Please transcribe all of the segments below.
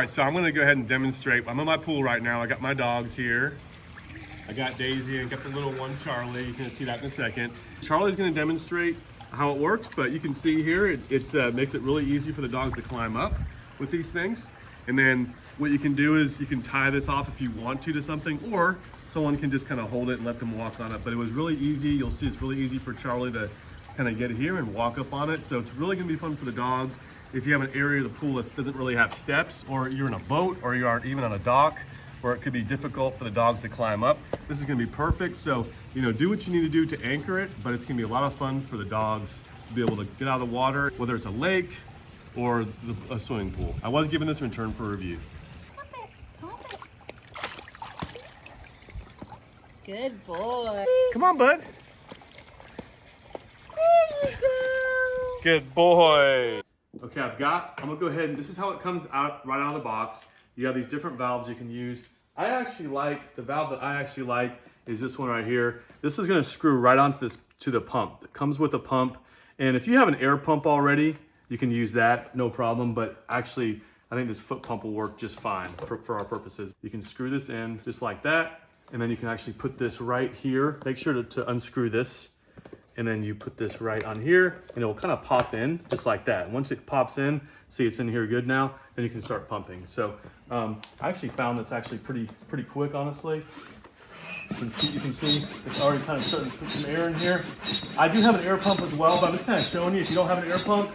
right, so I'm gonna go ahead and demonstrate. I'm in my pool right now. I got my dogs here. I got Daisy and got the little one, Charlie. You can see that in a second. Charlie's gonna demonstrate how it works, but you can see here, it makes it really easy for the dogs to climb up with these things. And then what you can do is you can tie this off if you want to something, or someone can just kind of hold it and let them walk on it. But it was really easy. You'll see it's really easy for Charlie to kind of get here and walk up on it. So it's really gonna be fun for the dogs. If you have an area of the pool that doesn't really have steps, or you're in a boat, or you aren't even on a dock, where it could be difficult for the dogs to climb up, this is gonna be perfect. So, you know, do what you need to do to anchor it, but it's gonna be a lot of fun for the dogs to be able to get out of the water, whether it's a lake or a swimming pool. I was given this in return for a review. Good boy. Come on, bud. There you go. Good boy. Okay, I'm gonna go ahead and this is how it comes out right out of the box. You have these different valves you can use. The valve that I actually like is this one right here. This is gonna screw right onto to the pump. It comes with a pump. And if you have an air pump already, you can use that, no problem. But actually, I think this foot pump will work just fine for our purposes. You can screw this in just like that. And then you can actually put this right here. Make sure to unscrew this. And then you put this right on here and it will kind of pop in just like that. Once it pops in, see it's in here good now, then you can start pumping. So I actually found that's actually pretty quick, honestly. You can see it's already kind of starting to put some air in here. I do have an air pump as well, but I'm just kind of showing you if you don't have an air pump,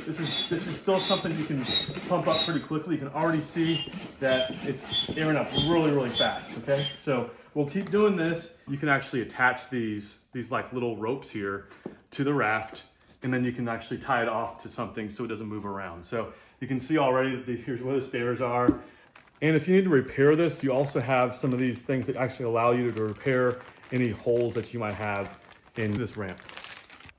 this is still something you can pump up pretty quickly. You can already see that it's airing up really fast, okay? So we'll keep doing this. You can actually attach these like little ropes here to the raft, and then you can actually tie it off to something so it doesn't move around. So you can see already that here's where the stairs are. And if you need to repair this, you also have some of these things that actually allow you to repair any holes that you might have in this ramp.